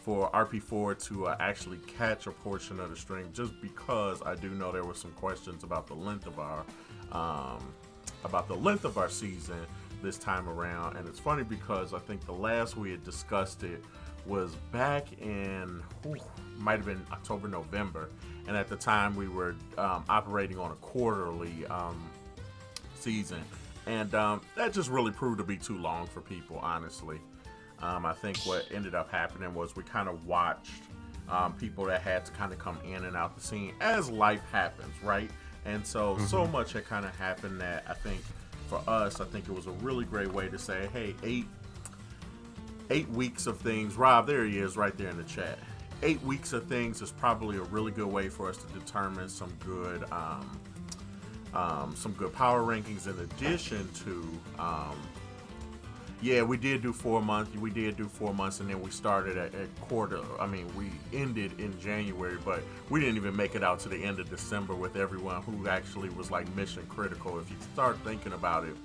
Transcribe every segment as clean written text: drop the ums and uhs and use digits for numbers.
for RP4 to actually catch a portion of the stream, just because I do know there were some questions about the length of our season this time around. And it's funny because I think the last we had discussed it was back in might have been October, November, and at the time we were operating on a quarterly season, and that just really proved to be too long for people, honestly. I think what ended up happening was we kind of watched people that had to kind of come in and out the scene as life happens, right? And so much had kind of happened that I think for us, I think it was a really great way to say, hey, eight weeks of things. Rob, there he is right there in the chat. 8 weeks of things is probably a really good way for us to determine some good power rankings, in addition to we did do 4 months. We did do 4 months, and then we started at quarter. I mean, we ended in January, but we didn't even make it out to the end of December with everyone who actually was like mission critical. If you start thinking about it,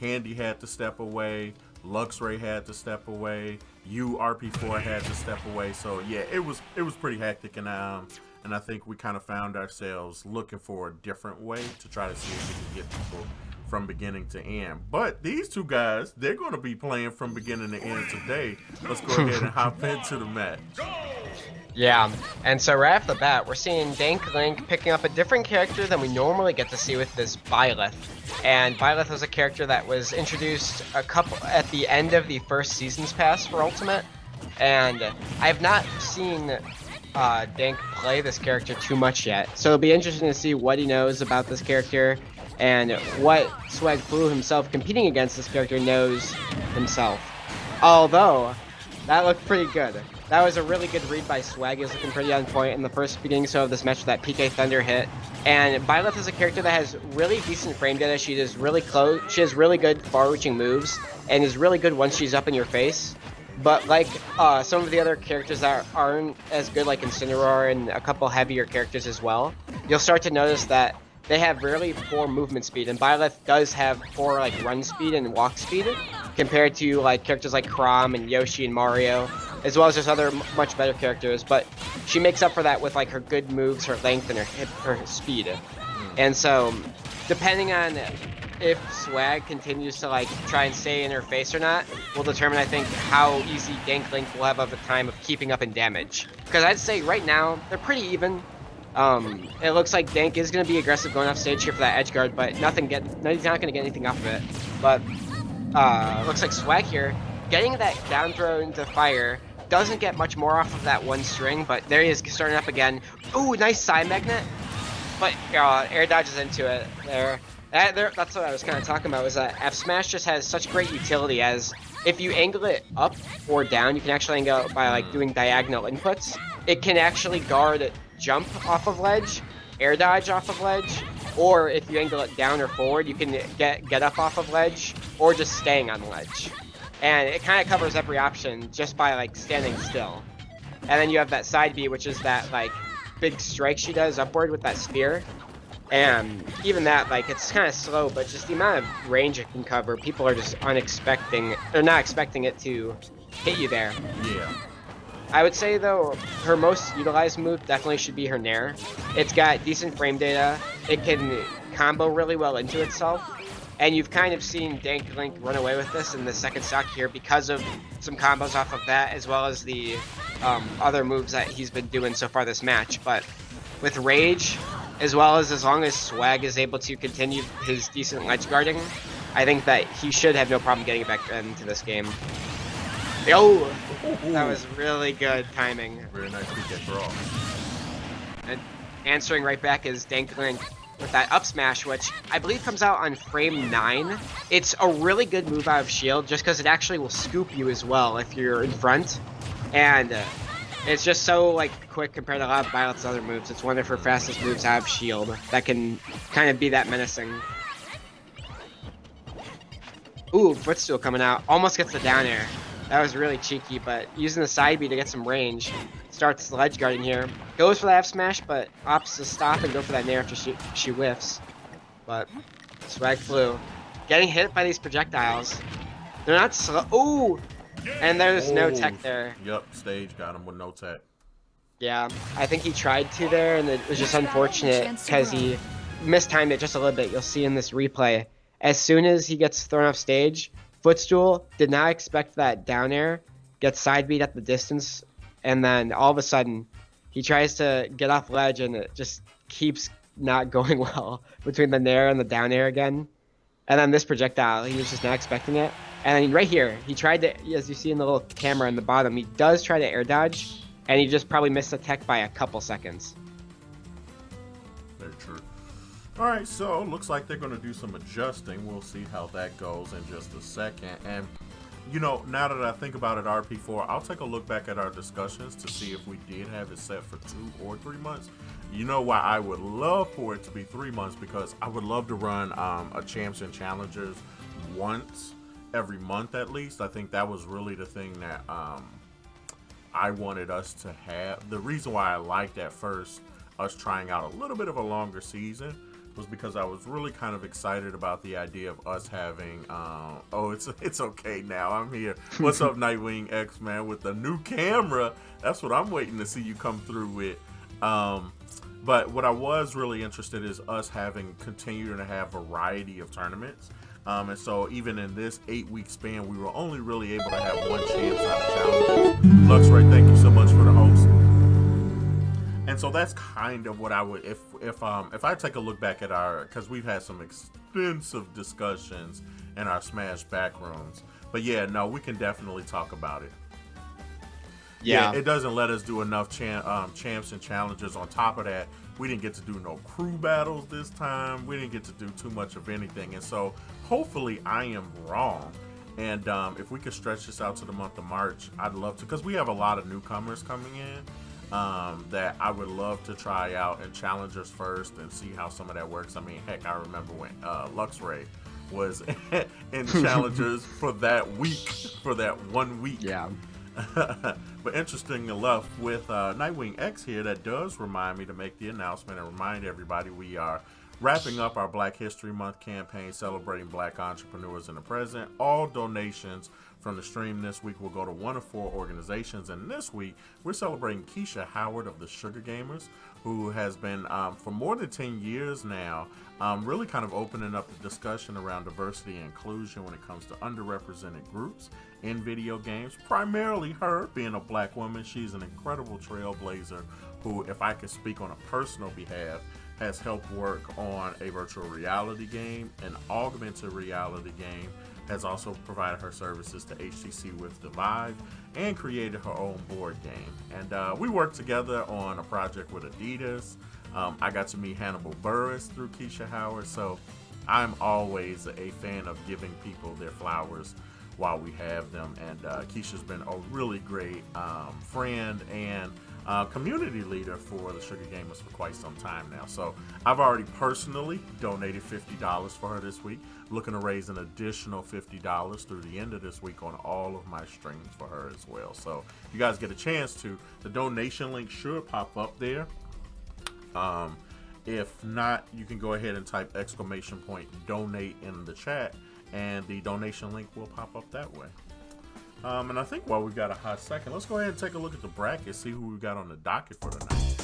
Handy had to step away, Luxray had to step away, RP4 had to step away. So yeah, it was pretty hectic, and I think we kind of found ourselves looking for a different way to try to see if we can get people from beginning to end. But these two guys, they're going to be playing from beginning to end today. Let's go ahead and hop into the match. Yeah, and so right off the bat, we're seeing Dank Link picking up a different character than we normally get to see with this Byleth. And Byleth was a character that was introduced at the end of the first Season's Pass for Ultimate. And I have not seen Dank play this character too much yet. So it'll be interesting to see what he knows about this character and what Swag Flu himself competing against this character knows himself. Although, that looked pretty good. That was a really good read by Swag. He was looking pretty on point in the first beginning of this match with that PK Thunder hit. And Byleth is a character that has really decent frame data. She is really close. She has really good far-reaching moves and is really good once she's up in your face. But like some of the other characters that aren't as good, like Incineroar and a couple heavier characters as well, you'll start to notice that they have really poor movement speed, and Byleth does have poor like run speed and walk speed compared to like characters like Chrom and Yoshi and Mario, as well as just other much better characters. But she makes up for that with like her good moves, her length, and her speed. And so, depending on if Swag continues to like try and stay in her face or not, will determine, I think, how easy Dank Link will have of a time of keeping up in damage. Because I'd say right now they're pretty even. It looks like Dank is going to be aggressive going off stage here for that edge guard, but he's not going to get anything off of it. But looks like Swag here getting that down throw into fire doesn't get much more off of that one string, but there he is starting up again. Ooh, nice side magnet, but air dodges into it there. That's what I was kind of talking about, was that F Smash just has such great utility, as if you angle it up or down, you can actually angle it by like doing diagonal inputs. It can actually guard jump off of ledge, air dodge off of ledge, or if you angle it down or forward, you can get up off of ledge, or just staying on the ledge. And it kind of covers every option just by like standing still. And then you have that side B, which is that like big strike she does upward with that spear. And even that, like, it's kind of slow, but just the amount of range it can cover, people are just not expecting it to hit you there. Yeah. I would say, though, her most utilized move definitely should be her Nair. It's got decent frame data, it can combo really well into itself, and you've kind of seen Dank Link run away with this in the second stock here because of some combos off of that, as well as the other moves that he's been doing so far this match. But with Rage, as long as Swag is able to continue his decent ledge guarding, I think that he should have no problem getting back into this game. Oh, that was really good timing. Very nice PK throw. And answering right back is Dank Link with that up smash, which I believe comes out on frame 9. It's a really good move out of shield, just because it actually will scoop you as well if you're in front. And it's just so like quick compared to a lot of Byleth's other moves. It's one of her fastest moves out of shield that can kind of be that menacing. Ooh, footstool coming out. Almost gets the down air. That was really cheeky, but using the side B to get some range. Starts the ledge guarding here. Goes for that F smash, but opts to stop and go for that nair after she whiffs. But Swag Flu getting hit by these projectiles. They're not slow. Ooh! And there's no Oh, tech there. yep, stage got him with no tech. Yeah, I think he tried to there, and it was just unfortunate because he mistimed it just a little bit. You'll see in this replay. As soon as he gets thrown off stage, Footstool did not expect that down air, gets side beat at the distance, and then all of a sudden, he tries to get off ledge, and it just keeps not going well between the nair and the down air again. And then this projectile, he was just not expecting it. And then right here, he tried to, as you see in the little camera in the bottom, he does try to air dodge, and he just probably missed the tech by a couple seconds. Very true. All right, so looks like they're going to do some adjusting. We'll see how that goes in just a second. And, you know, now that I think about it, RP4, I'll take a look back at our discussions to see if we did have it set for 2 or 3 months. You know why I would love for it to be 3 months? Because I would love to run a Champs and Challengers once every month at least. I think that was really the thing that I wanted us to have. The reason why I liked at first us trying out a little bit of a longer season was because I was really kind of excited about the idea of us having oh, it's okay now, I'm here. What's up, Nightwing X, man, with the new camera? That's what I'm waiting to see you come through with. But what I was really interested is us continuing to have variety of tournaments. And so even in this 8-week span, we were only really able to have one chance out of challenges. Luxray, thank you so much for the host. And so that's kind of what I would, if I take a look back at because we've had some extensive discussions in our Smash backrooms. But yeah, no, we can definitely talk about it. Yeah, it doesn't let us do enough champs and challengers. On top of that, we didn't get to do no crew battles this time. We didn't get to do too much of anything. And so hopefully I am wrong. And if we could stretch this out to the month of March, I'd love to, because we have a lot of newcomers coming in that I would love to try out in challengers first and see how some of that works. I mean, heck, I remember when Luxray was in challengers for that 1 week. Yeah. But interesting enough, with Nightwing X here, that does remind me to make the announcement and remind everybody we are wrapping up our Black History Month campaign celebrating Black entrepreneurs in the present. All donations from the stream this week will go to one of 4 organizations, and this week we're celebrating Keisha Howard of the Sugar Gamers, who has been for more than 10 years now really kind of opening up the discussion around diversity and inclusion when it comes to underrepresented groups in video games. Primarily her being a black woman, she's an incredible trailblazer who, if I could speak on a personal behalf, has helped work on a virtual reality game, an augmented reality game, has also provided her services to HTC with the Vive, and created her own board game. And we worked together on a project with Adidas. I got to meet Hannibal Buress through Keisha Howard, so I'm always a fan of giving people their flowers while we have them. And Keisha's been a really great friend and community leader for the Sugar Gamers for quite some time now. So I've already personally donated $50 for her this week, looking to raise an additional $50 through the end of this week on all of my streams for her as well. So you guys get a chance to, the donation link should pop up there. If not, you can go ahead and type !donate in the chat, and the donation link will pop up that way. And I think while we've got a hot second, let's go ahead and take a look at the bracket, see who we've got on the docket for tonight.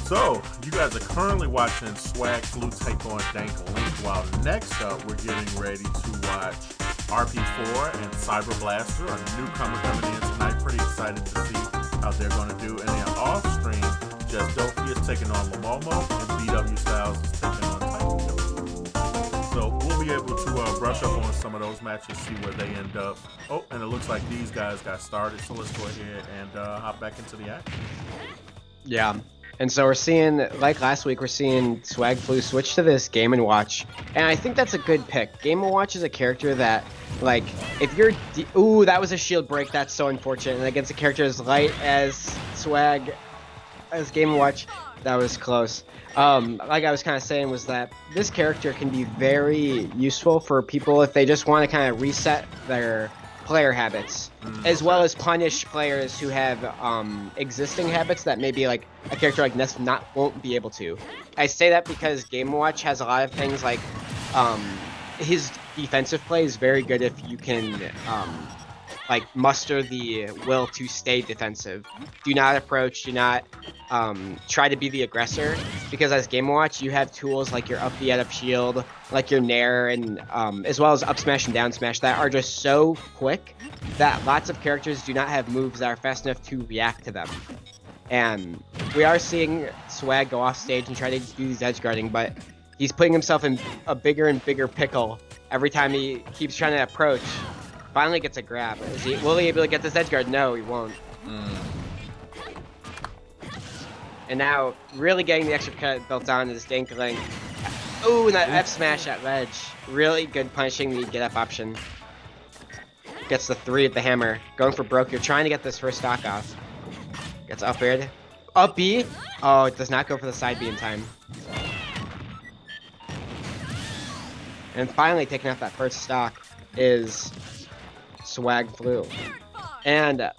So, you guys are currently watching Swag Flu take on Dank Link, while next up we're getting ready to watch RP4 and Cyber Blaster, a newcomer coming in tonight. Pretty excited to see how they're going to do. And then off stream, Just Dopey is taking on Lamomo, and BW Styles is taking on Titan. So we'll be able to brush up on some of those matches, see where they end up. Oh, and it looks like these guys got started, so let's go ahead and hop back into the action. Yeah. And so we're seeing, like last week, we're seeing Swag Flu switch to this Game & Watch. And I think that's a good pick. Game & Watch is a character that, like, if you're... Ooh, that was a shield break. That's so unfortunate. And against a character as light as Swag, as Game & Watch, that was close. Like I was kind of saying, was that this character can be very useful for people if they just want to kind of reset their player habits, as well as punish players who have existing habits that maybe like a character like Ness won't be able to. I say that because Game & Watch has a lot of things like his defensive play is very good if you can like muster the will to stay defensive. Do not approach. Do not try to be the aggressor, because as Game & Watch, you have tools like your up B up shield, like your Nair, and as well as up smash and down smash that are just so quick that lots of characters do not have moves that are fast enough to react to them. And we are seeing Swag go off stage and try to do these edge guarding, but he's putting himself in a bigger and bigger pickle every time he keeps trying to approach. Finally gets a grab. Will he be able to get this edge guard? No, he won't. And now, really getting the extra cut built on is Dank. Ooh, that F smash at ledge. Really good punishing the get up option. Gets the 3 at the hammer. Going for broke. You're trying to get this first stock off. Gets up aired. Up B. Oh, it does not go for the side B in time. And finally taking out that first stock is Swag Flu. And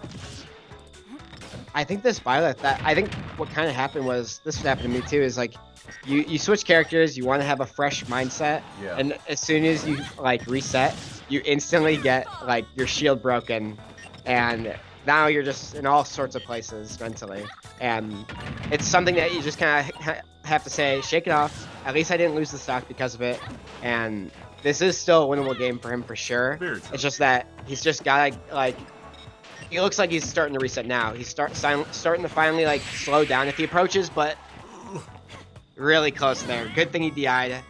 I think this Byleth, I think what kind of happened was, this would happen to me too, is like, you switch characters, you want to have a fresh mindset, and as soon as you like reset, you instantly get like your shield broken, and now you're just in all sorts of places mentally. And it's something that you just kind of have to say, shake it off. At least I didn't lose the stock because of it, and this is still a winnable game for him for sure. It's just that he's just gotta like, he looks like he's starting to reset now. He's starting to finally like slow down if he approaches, but really close there. Good thing he DI'd.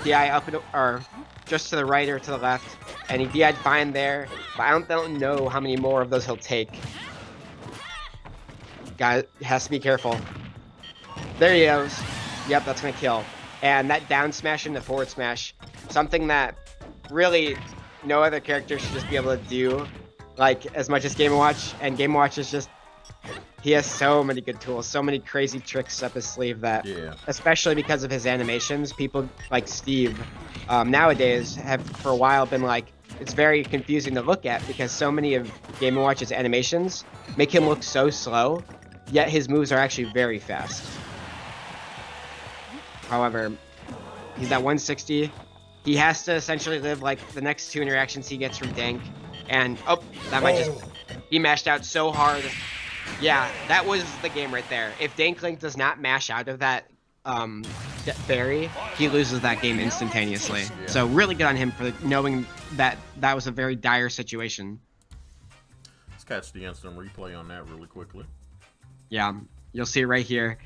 DI up or just to the right or to the left, and he DI'd fine there. But I don't know how many more of those he'll take. Guy has to be careful. There he goes. Yep, that's gonna kill. And that down smash into forward smash, something that really no other character should just be able to do, like as much as Game & Watch. And Game & Watch is just, he has so many good tools, so many crazy tricks up his sleeve that, especially because of his animations, people like Steve nowadays have for a while been like, it's very confusing to look at because so many of Game & Watch's animations make him look so slow, yet his moves are actually very fast. However, he's at 160. He has to essentially live like the next 2 interactions he gets from Dank. And, oh, that might just... He mashed out so hard. Yeah, that was the game right there. If Dank Link does not mash out of that berry, he loses that game instantaneously. So really good on him for knowing that that was a very dire situation. Let's catch the instant replay on that really quickly. Yeah, you'll see right here.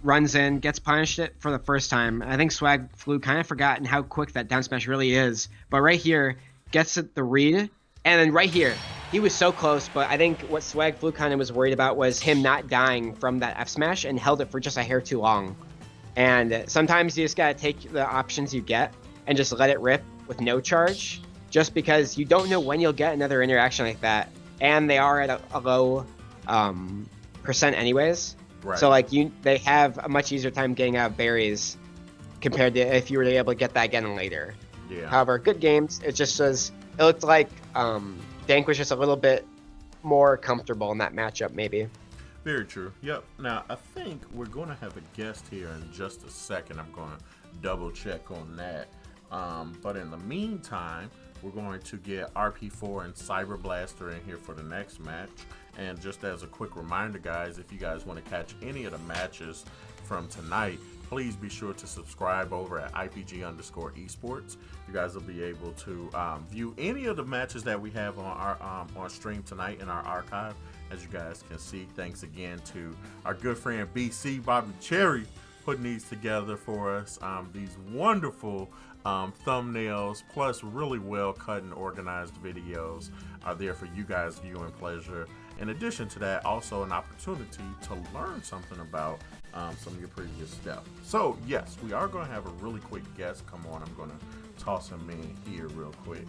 Runs in, gets punished it for the first time. I think Swag Flu kind of forgotten how quick that down smash really is. But right here, gets it the read. And then right here, he was so close, but I think what Swag Flu kind of was worried about was him not dying from that F smash and held it for just a hair too long. And sometimes you just gotta take the options you get and just let it rip with no charge, just because you don't know when you'll get another interaction like that. And they are at a low percent anyways. Right. So like they have a much easier time getting out of berries compared to if you were able to get that again later. Yeah. However, good games. It just says it looked like Dank was just a little bit more comfortable in that matchup, maybe. Very true. Yep. Now I think we're going to have a guest here in just a second. I'm going to double check on that. But in the meantime, we're going to get RP4 and Cyber Blaster in here for the next match. And just as a quick reminder, guys, if you guys want to catch any of the matches from tonight, please be sure to subscribe over at IPG_esports. You guys will be able to view any of the matches that we have on our on stream tonight in our archive. As you guys can see, thanks again to our good friend BC Bobby Cherry putting these together for us. These wonderful thumbnails plus really well cut and organized videos are there for you guys' viewing pleasure. In addition to that, also an opportunity to learn something about some of your previous stuff. So yes, we are going to have a really quick guest come on. I'm going to toss him in here real quick.